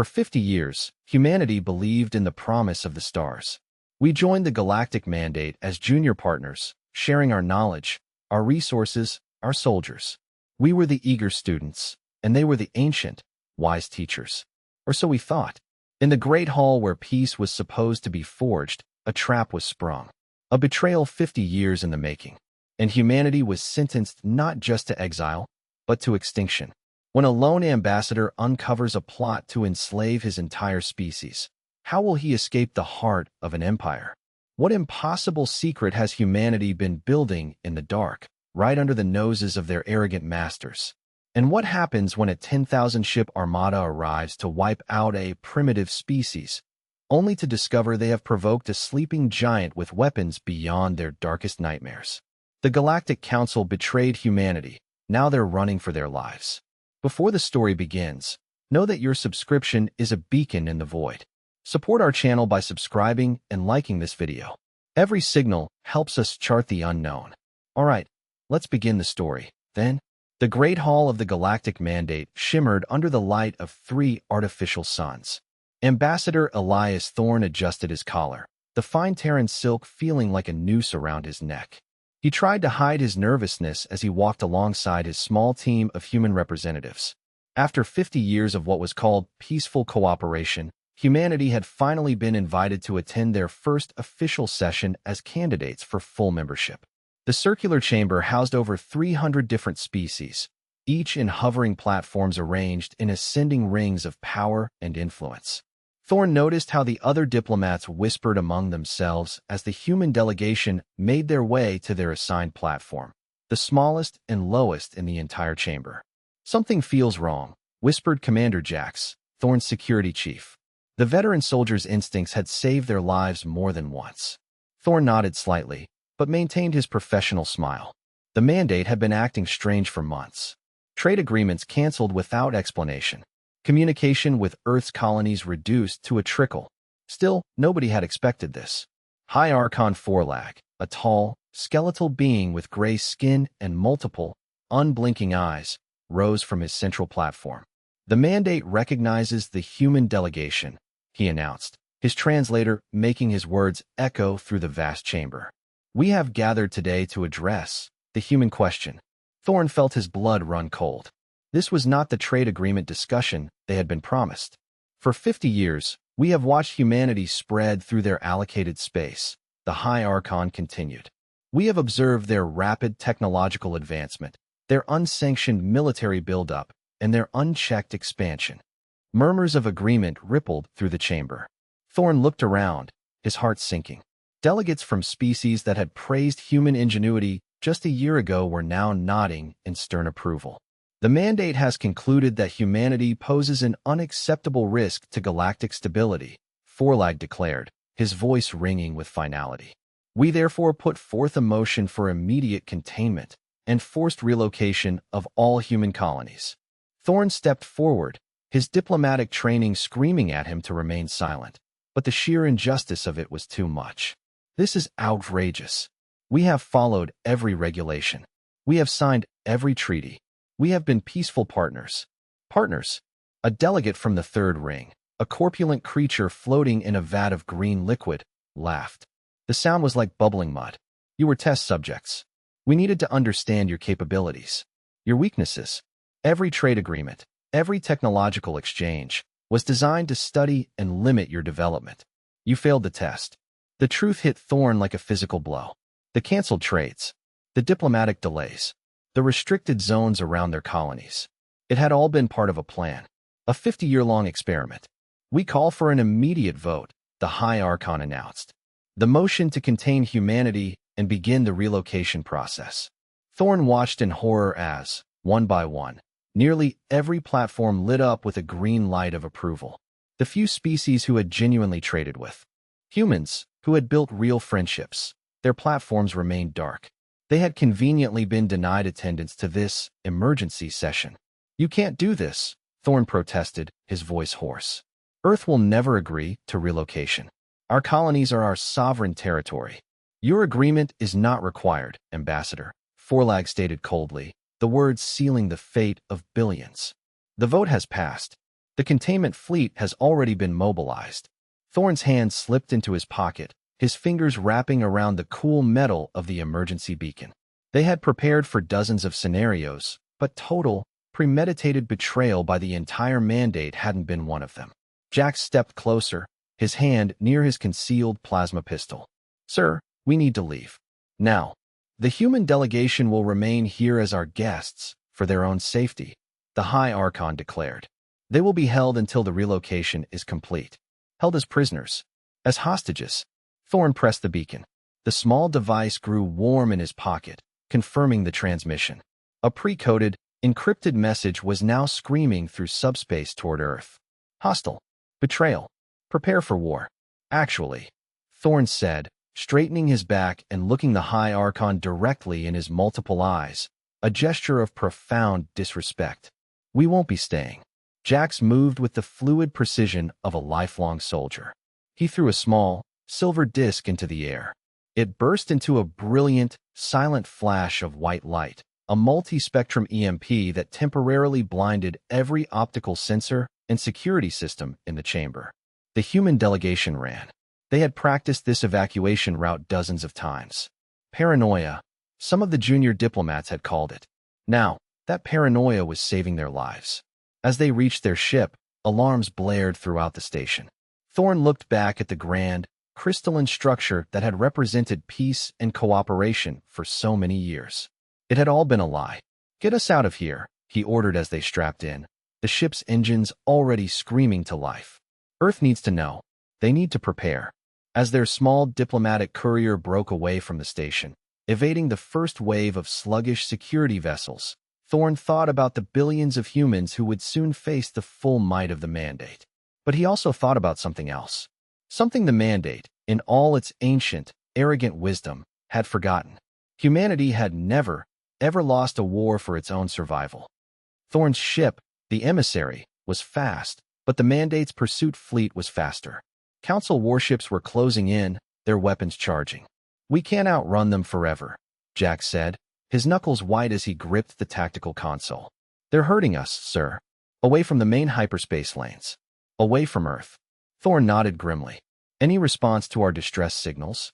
For 50 years, humanity believed in the promise of the stars. We joined the Galactic Mandate as junior partners, sharing our knowledge, our resources, our soldiers. We were the eager students, and they were the ancient, wise teachers. Or so we thought. In the great hall where peace was supposed to be forged, a trap was sprung. A betrayal 50 years in the making. And humanity was sentenced not just to exile, but to extinction. When a lone ambassador uncovers a plot to enslave his entire species, how will he escape the heart of an empire? What impossible secret has humanity been building in the dark, right under the noses of their arrogant masters? And what happens when a 10,000-ship armada arrives to wipe out a primitive species, only to discover they have provoked a sleeping giant with weapons beyond their darkest nightmares? The Galactic Council betrayed humanity. Now they're running for their lives. Before the story begins, know that your subscription is a beacon in the void. Support our channel by subscribing and liking this video. Every signal helps us chart the unknown. Alright, let's begin the story. Then, the Great Hall of the Galactic Mandate shimmered under the light of 3 artificial suns. Ambassador Elias Thorne adjusted his collar, the fine Terran silk feeling like a noose around his neck. He tried to hide his nervousness as he walked alongside his small team of human representatives. After 50 years of what was called peaceful cooperation, humanity had finally been invited to attend their first official session as candidates for full membership. The circular chamber housed over 300 different species, each in hovering platforms arranged in ascending rings of power and influence. Thorne noticed how the other diplomats whispered among themselves as the human delegation made their way to their assigned platform, the smallest and lowest in the entire chamber. "Something feels wrong," whispered Commander Jax, Thorne's security chief. The veteran soldier's instincts had saved their lives more than once. Thorne nodded slightly, but maintained his professional smile. The Mandate had been acting strange for months. Trade agreements canceled without explanation. Communication with Earth's colonies reduced to a trickle. Still, nobody had expected this. High Archon Forlag, a tall, skeletal being with gray skin and multiple, unblinking eyes, rose from his central platform. "The Mandate recognizes the human delegation," he announced, his translator making his words echo through the vast chamber. "We have gathered today to address the human question." Thorne felt his blood run cold. This was not the trade agreement discussion they had been promised. "For 50 years, we have watched humanity spread through their allocated space," the High Archon continued. "We have observed their rapid technological advancement, their unsanctioned military buildup, and their unchecked expansion." Murmurs of agreement rippled through the chamber. Thorne looked around, his heart sinking. Delegates from species that had praised human ingenuity just a year ago were now nodding in stern approval. "The Mandate has concluded that humanity poses an unacceptable risk to galactic stability," Forlag declared, his voice ringing with finality. "We therefore put forth a motion for immediate containment and forced relocation of all human colonies." Thorne stepped forward, his diplomatic training screaming at him to remain silent, but the sheer injustice of it was too much. "This is outrageous. We have followed every regulation. We have signed every treaty. We have been peaceful partners." "Partners?" A delegate from the third ring, a corpulent creature floating in a vat of green liquid, laughed. The sound was like bubbling mud. "You were test subjects. We needed to understand your capabilities, your weaknesses. Every trade agreement, every technological exchange, was designed to study and limit your development. You failed the test." The truth hit Thorne like a physical blow. The canceled trades, the diplomatic delays, the restricted zones around their colonies. It had all been part of a plan, a 50-year-long experiment. "We call for an immediate vote," the High Archon announced. "The motion to contain humanity and begin the relocation process." Thorne watched in horror as, one by one, nearly every platform lit up with a green light of approval. The few species who had genuinely traded with humans, who had built real friendships, their platforms remained dark. They had conveniently been denied attendance to this emergency session. "You can't do this," Thorne protested, his voice hoarse. "Earth will never agree to relocation. Our colonies are our sovereign territory." "Your agreement is not required, Ambassador," Forlag stated coldly, the words sealing the fate of billions. "The vote has passed. The containment fleet has already been mobilized. Thorn's hand slipped into his pocket, his fingers wrapping around the cool metal of the emergency beacon. They had prepared for dozens of scenarios, but total, premeditated betrayal by the entire mandate hadn't been one of them. Jack stepped closer, his hand near his concealed plasma pistol. "Sir, we need to leave. Now. The human delegation will remain here as our guests, for their own safety," the High Archon declared. "They will be held until the relocation is complete. Held as prisoners. As hostages." Thorn pressed the beacon. The small device grew warm in his pocket, confirming the transmission. A pre-coded, encrypted message was now screaming through subspace toward Earth. "Hostile. Betrayal. Prepare for war." "Actually," Thorn said, straightening his back and looking the High Archon directly in his multiple eyes, a gesture of profound disrespect. "We won't be staying." Jax moved with the fluid precision of a lifelong soldier. He threw a small, silver disc into the air. It burst into a brilliant, silent flash of white light, a multi-spectrum EMP that temporarily blinded every optical sensor and security system in the chamber. The human delegation ran. They had practiced this evacuation route dozens of times. Paranoia, some of the junior diplomats had called it. Now, that paranoia was saving their lives. As they reached their ship, alarms blared throughout the station. Thorn looked back at the grand, crystalline structure that had represented peace and cooperation for so many years. It had all been a lie. "Get us out of here," he ordered as they strapped in, the ship's engines already screaming to life. "Earth needs to know. They need to prepare." As their small diplomatic courier broke away from the station, evading the first wave of sluggish security vessels, Thorn thought about the billions of humans who would soon face the full might of the mandate. But he also thought about something else. Something the mandate, in all its ancient, arrogant wisdom, had forgotten. Humanity had never, ever lost a war for its own survival. Thorn's ship, the Emissary, was fast, but the mandate's pursuit fleet was faster. Council warships were closing in, their weapons charging. "We can't outrun them forever," Jack said, his knuckles white as he gripped the tactical console. "They're hurting us, sir. Away from the main hyperspace lanes. Away from Earth." Thorn nodded grimly. "Any response to our distress signals?"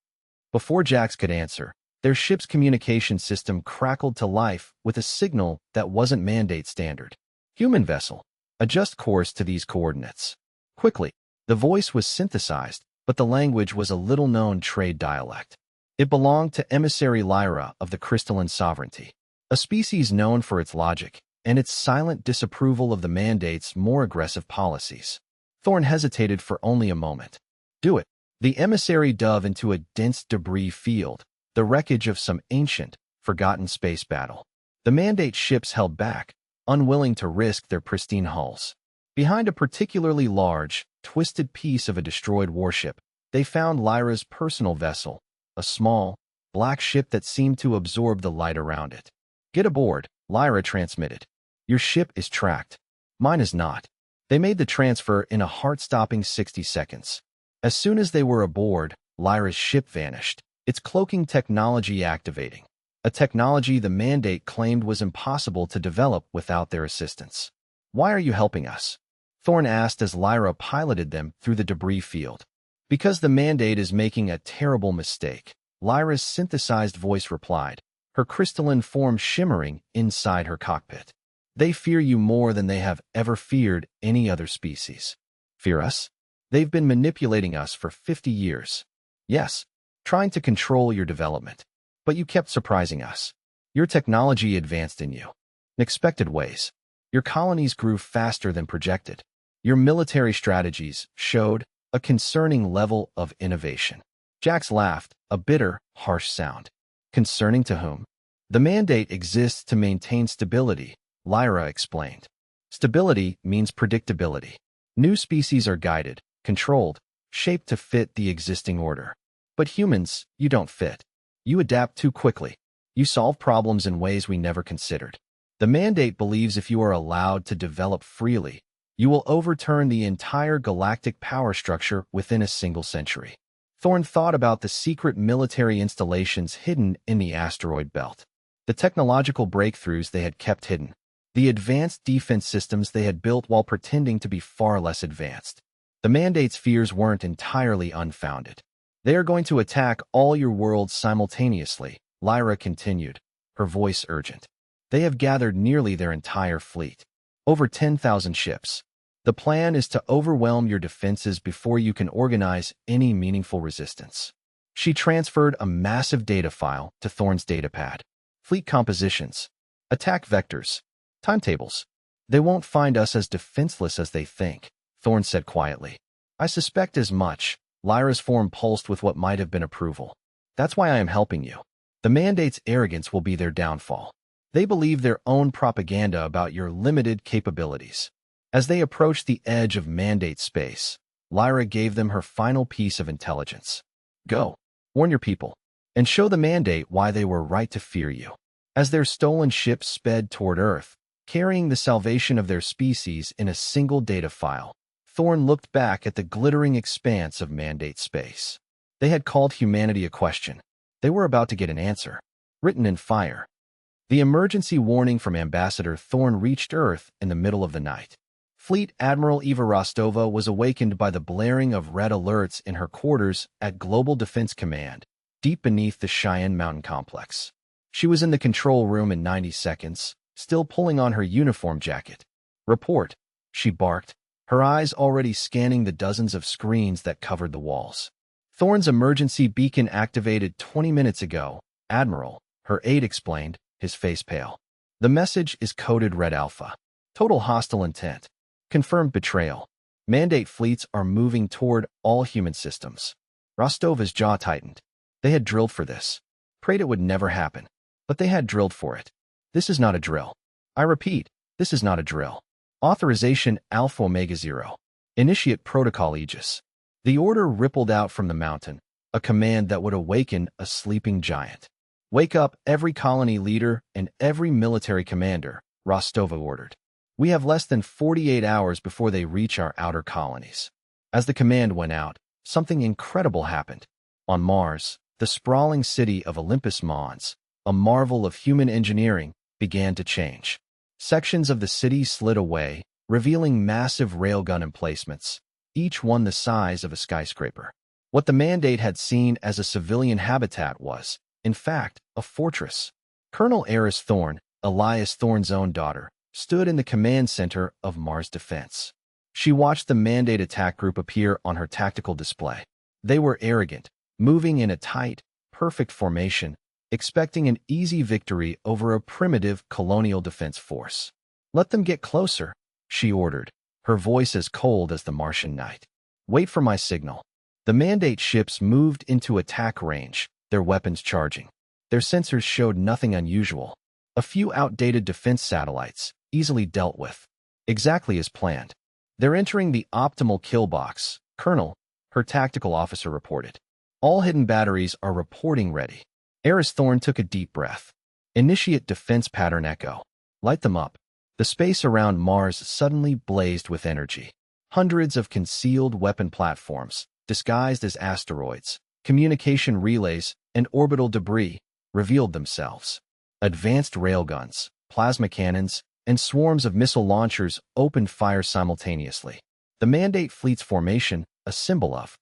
Before Jax could answer, their ship's communication system crackled to life with a signal that wasn't mandate standard. "Human vessel. Adjust course to these coordinates." Quickly, the voice was synthesized, but the language was a little-known trade dialect. It belonged to Emissary Lyra of the Crystalline Sovereignty, a species known for its logic and its silent disapproval of the mandate's more aggressive policies. Thorn hesitated for only a moment. "Do it." The emissary dove into a dense debris field, the wreckage of some ancient, forgotten space battle. The mandate ships held back, unwilling to risk their pristine hulls. Behind a particularly large, twisted piece of a destroyed warship, they found Lyra's personal vessel, a small, black ship that seemed to absorb the light around it. "Get aboard," Lyra transmitted. "Your ship is tracked. Mine is not." They made the transfer in a heart-stopping 60 seconds. As soon as they were aboard, Lyra's ship vanished, its cloaking technology activating, a technology the mandate claimed was impossible to develop without their assistance. "Why are you helping us?" Thorn asked as Lyra piloted them through the debris field. "Because the mandate is making a terrible mistake," Lyra's synthesized voice replied, her crystalline form shimmering inside her cockpit. "They fear you more than they have ever feared any other species." "Fear us?" "They've been manipulating us for 50 years. Yes, trying to control your development. But you kept surprising us. Your technology advanced in unexpected ways. Your colonies grew faster than projected. Your military strategies showed a concerning level of innovation." Jax laughed, a bitter, harsh sound. "Concerning to whom?" "The mandate exists to maintain stability," Lyra explained. "Stability means predictability. New species are guided, controlled, shaped to fit the existing order. But humans, you don't fit. You adapt too quickly. You solve problems in ways we never considered. The mandate believes if you are allowed to develop freely, you will overturn the entire galactic power structure within a single century." Thorn thought about the secret military installations hidden in the asteroid belt. The technological breakthroughs they had kept hidden. the advanced defense systems they had built while pretending to be far less advanced. The mandate's fears weren't entirely unfounded. They are going to attack all your worlds simultaneously, Lyra continued, her voice urgent. They have gathered nearly their entire fleet. Over 10,000 ships. The plan is to overwhelm your defenses before you can organize any meaningful resistance. She transferred a massive data file to Thorn's datapad. Fleet compositions, attack vectors, timetables. They won't find us as defenseless as they think, Thorn said quietly. I suspect as much. Lyra's form pulsed with what might have been approval. That's why I am helping you. The mandate's arrogance will be their downfall. They believe their own propaganda about your limited capabilities. As they approached the edge of mandate space, Lyra gave them her final piece of intelligence. Go, warn your people, and show the mandate why they were right to fear you. As their stolen ships sped toward Earth, carrying the salvation of their species in a single data file, Thorn looked back at the glittering expanse of mandate space. They had called humanity a question. They were about to get an answer, written in fire. The emergency warning from Ambassador Thorn reached Earth in the middle of the night. Fleet Admiral Eva Rostova was awakened by the blaring of red alerts in her quarters at Global Defense Command, deep beneath the Cheyenne Mountain Complex. She was in the control room in 90 seconds, still pulling on her uniform jacket. Report, she barked, her eyes already scanning the dozens of screens that covered the walls. Thorn's emergency beacon activated 20 minutes ago, Admiral, her aide explained, his face pale. The message is coded Red Alpha. Total hostile intent. Confirmed betrayal. Mandate fleets are moving toward all human systems. Rostova's jaw tightened. They had drilled for this. Prayed it would never happen. But they had drilled for it. This is not a drill. I repeat, this is not a drill. Authorization Alpha Omega 0. Initiate Protocol Aegis. The order rippled out from the mountain, a command that would awaken a sleeping giant. Wake up every colony leader and every military commander, Rostova ordered. We have less than 48 hours before they reach our outer colonies. As the command went out, something incredible happened. On Mars, the sprawling city of Olympus Mons, a marvel of human engineering, began to change. Sections of the city slid away, revealing massive railgun emplacements, each one the size of a skyscraper. What the mandate had seen as a civilian habitat was, in fact, a fortress. Colonel Eris Thorn, Elias Thorn's own daughter, stood in the command center of Mars Defense. She watched the mandate attack group appear on her tactical display. They were arrogant, moving in a tight, perfect formation, expecting an easy victory over a primitive colonial defense force. Let them get closer, she ordered, her voice as cold as the Martian night. Wait for my signal. The mandate ships moved into attack range, their weapons charging. Their sensors showed nothing unusual. A few outdated defense satellites, easily dealt with. Exactly as planned. They're entering the optimal kill box, Colonel, her tactical officer reported. All hidden batteries are reporting ready. Eris Thorn took a deep breath. Initiate defense pattern echo. Light them up. The space around Mars suddenly blazed with energy. Hundreds of concealed weapon platforms, disguised as asteroids, communication relays, and orbital debris, revealed themselves. Advanced railguns, plasma cannons, and swarms of missile launchers opened fire simultaneously. The mandate fleet's formation, a symbol of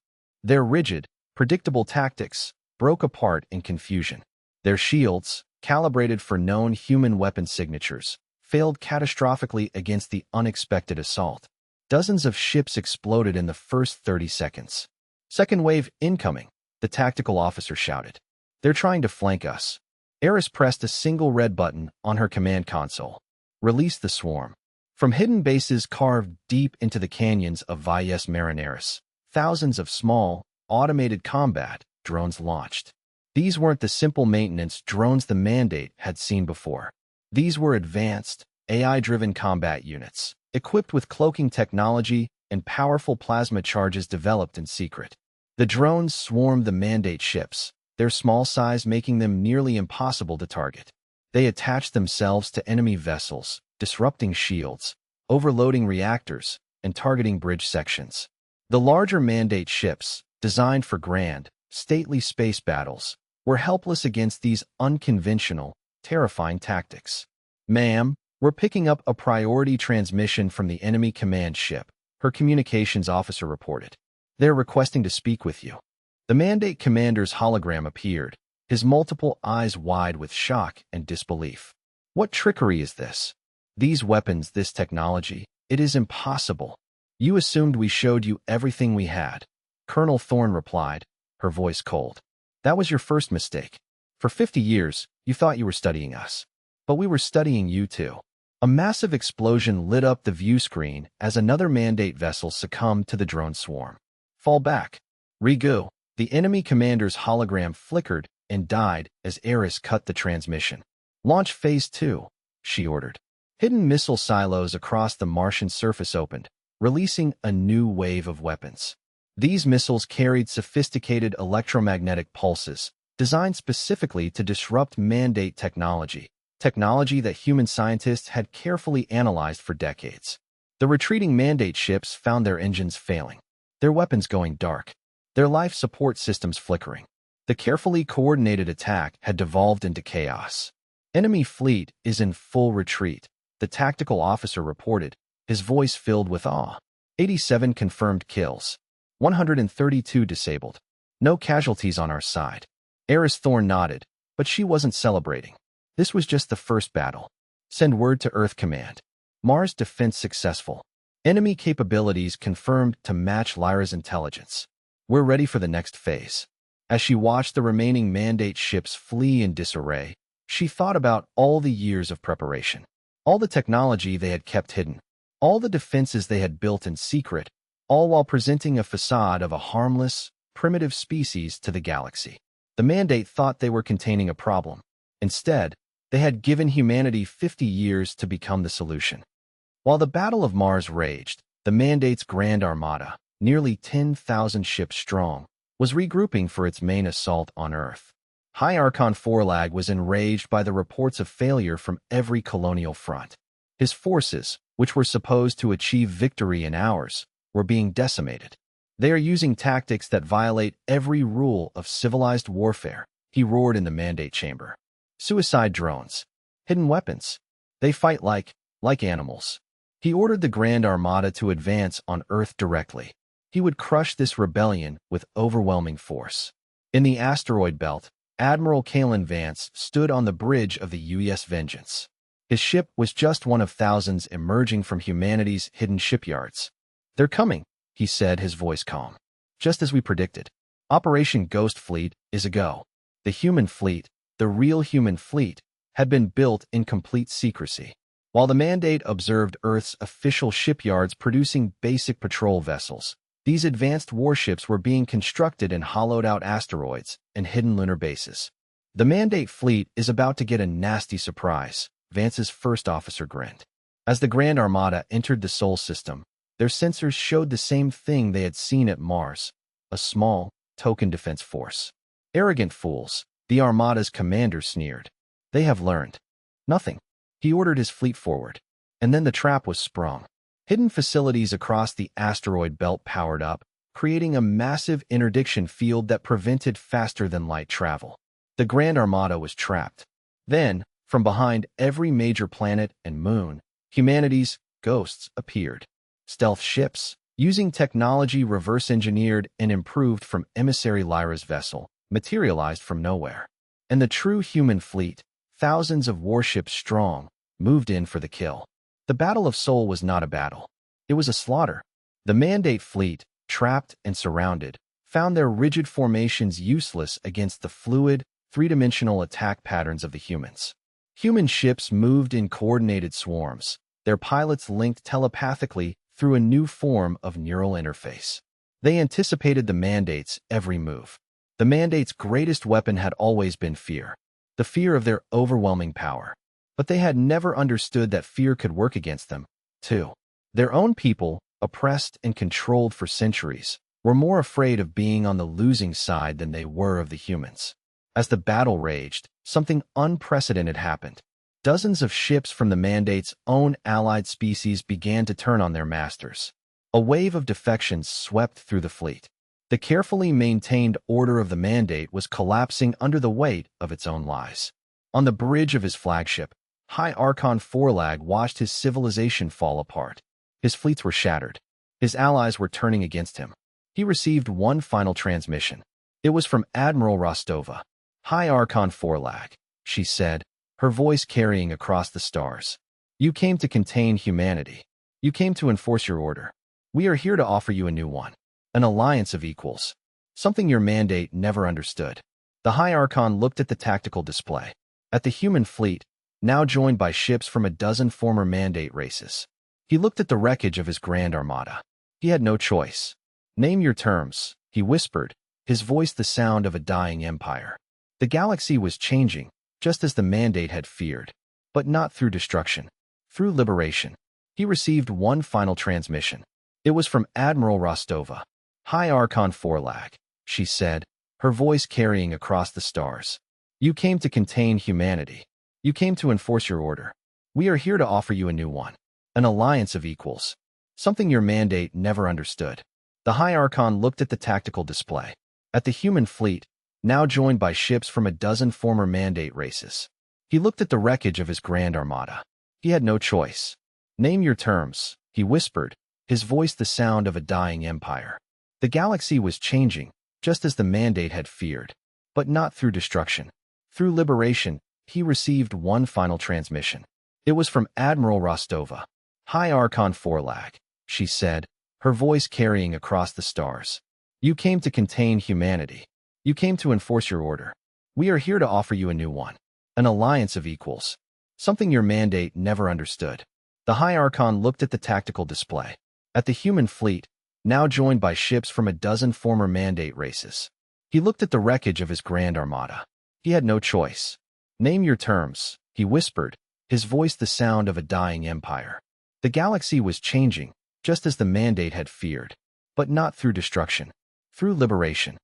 their rigid, predictable tactics, broke apart in confusion. Their shields, calibrated for known human weapon signatures, failed catastrophically against the unexpected assault. Dozens of ships exploded in the first 30 seconds. Second wave incoming, the tactical officer shouted. They're trying to flank us. Eris pressed a single red button on her command console. Release the swarm. From hidden bases carved deep into the canyons of Valles Marineris, thousands of small, automated combat drones launched. These weren't the simple maintenance drones the mandate had seen before. These were advanced, AI-driven combat units, equipped with cloaking technology and powerful plasma charges developed in secret. The drones swarmed the mandate ships, their small size making them nearly impossible to target. They attached themselves to enemy vessels, disrupting shields, overloading reactors, and targeting bridge sections. The larger mandate ships, designed for grand, stately space battles, were helpless against these unconventional, terrifying tactics. Ma'am, "We're picking up a priority transmission from the enemy command ship," her communications officer reported. "They're requesting to speak with you." The Mandate commander's hologram appeared, his multiple eyes wide with shock and disbelief. "What trickery is this? These weapons, this technology, it is impossible. You assumed we showed you everything we had." Colonel Thorne replied, her voice cold. "That was your first mistake. For 50 years, you thought you were studying us. But we were studying you too." A massive explosion lit up the view screen as another Mandate vessel succumbed to the drone swarm. "Fall back. Regoo." The enemy commander's hologram flickered and died as Eris cut the transmission. "Launch Phase 2, she ordered. Hidden missile silos across the Martian surface opened, releasing a new wave of weapons. These missiles carried sophisticated electromagnetic pulses, designed specifically to disrupt Mandate technology that human scientists had carefully analyzed for decades. The retreating Mandate ships found their engines failing, their weapons going dark, their life support systems flickering. The carefully coordinated attack had devolved into chaos. "Enemy fleet is in full retreat," the tactical officer reported, his voice filled with awe. 87 confirmed kills. 132 disabled. No casualties on our side. Eris Thorne nodded, but she wasn't celebrating. This was just the first battle. "Send word to Earth Command. Mars defense successful. Enemy capabilities confirmed to match Lyra's intelligence. We're ready for the next phase." As she watched the remaining Mandate ships flee in disarray, she thought about all the years of preparation, all the technology they had kept hidden, all the defenses they had built in secret, all while presenting a facade of a harmless, primitive species to the galaxy. The Mandate thought they were containing a problem. Instead, they had given humanity 50 years to become the solution. While the Battle of Mars raged, the Mandate's Grand Armada, nearly 10,000 ships strong, was regrouping for its main assault on Earth. High Archon Forlag was enraged by the reports of failure from every colonial front. His forces, which were supposed to achieve victory in hours, were being decimated. "They are using tactics that violate every rule of civilized warfare," he roared in the Mandate chamber. "Suicide drones. Hidden weapons. They fight like animals." He ordered the Grand Armada to advance on Earth directly. He would crush this rebellion with overwhelming force. In the asteroid belt, Admiral Kalen Vance stood on the bridge of the UES Vengeance. His ship was just one of thousands emerging from humanity's hidden shipyards. "They're coming," he said, his voice calm. "Just as we predicted. Operation Ghost Fleet is a go." The human fleet, the real human fleet, had been built in complete secrecy. While the Mandate observed Earth's official shipyards producing basic patrol vessels, these advanced warships were being constructed in hollowed-out asteroids and hidden lunar bases. "The Mandate fleet is about to get a nasty surprise," Vance's first officer grinned. As the Grand Armada entered the Sol system, their sensors showed the same thing they had seen at Mars, a small, token defense force. "Arrogant fools," the Armada's commander sneered. "They have learned nothing." He ordered his fleet forward, and then the trap was sprung. Hidden facilities across the asteroid belt powered up, creating a massive interdiction field that prevented faster-than-light travel. The Grand Armada was trapped. Then, from behind every major planet and moon, humanity's ghosts appeared. Stealth ships, using technology reverse-engineered and improved from emissary Lyra's vessel, materialized from nowhere. And the true human fleet, thousands of warships strong, moved in for the kill. The Battle of Sol was not a battle. It was a slaughter. The Mandate fleet, trapped and surrounded, found their rigid formations useless against the fluid, three-dimensional attack patterns of the humans. Human ships moved in coordinated swarms, their pilots linked telepathically through a new form of neural interface. They anticipated the Mandate's every move. The Mandate's greatest weapon had always been fear, the fear of their overwhelming power. But they had never understood that fear could work against them, too. Their own people, oppressed and controlled for centuries, were more afraid of being on the losing side than they were of the humans. As the battle raged, something unprecedented happened. Dozens of ships from the Mandate's own allied species began to turn on their masters. A wave of defections swept through the fleet. The carefully maintained order of the Mandate was collapsing under the weight of its own lies. On the bridge of his flagship, High Archon Forlag watched his civilization fall apart. His fleets were shattered. His allies were turning against him. He received one final transmission. It was from Admiral Rostova. High Archon Forlag, she said, her voice carrying across the stars. You came to contain humanity. You came to enforce your order. We are here to offer you a new one. An alliance of equals. Something your mandate never understood. The High Archon looked at the tactical display. At the human fleet, now joined by ships from a dozen former mandate races. He looked at the wreckage of his grand armada. He had no choice. Name your terms, he whispered, his voice the sound of a dying empire. The galaxy was changing, just as the mandate had feared. But not through destruction. Through liberation. He received one final transmission. It was from Admiral Rostova. High Archon Forlag, she said, her voice carrying across the stars. You came to contain humanity. You came to enforce your order. We are here to offer you a new one. An alliance of equals. Something your mandate never understood. The High Archon looked at the tactical display. At the human fleet, now joined by ships from a dozen former mandate races. He looked at the wreckage of his grand armada. He had no choice. Name your terms, he whispered, his voice the sound of a dying empire. The galaxy was changing, just as the mandate had feared. But not through destruction. Through liberation, he received one final transmission. It was from Admiral Rostova. High Archon Forlag, she said, her voice carrying across the stars. You came to contain humanity. You came to enforce your order. We are here to offer you a new one. An alliance of equals. Something your mandate never understood. The High Archon looked at the tactical display. At the human fleet, now joined by ships from a dozen former mandate races. He looked at the wreckage of his grand armada. He had no choice. Name your terms, he whispered, his voice the sound of a dying empire. The galaxy was changing, just as the mandate had feared. But not through destruction. Through liberation.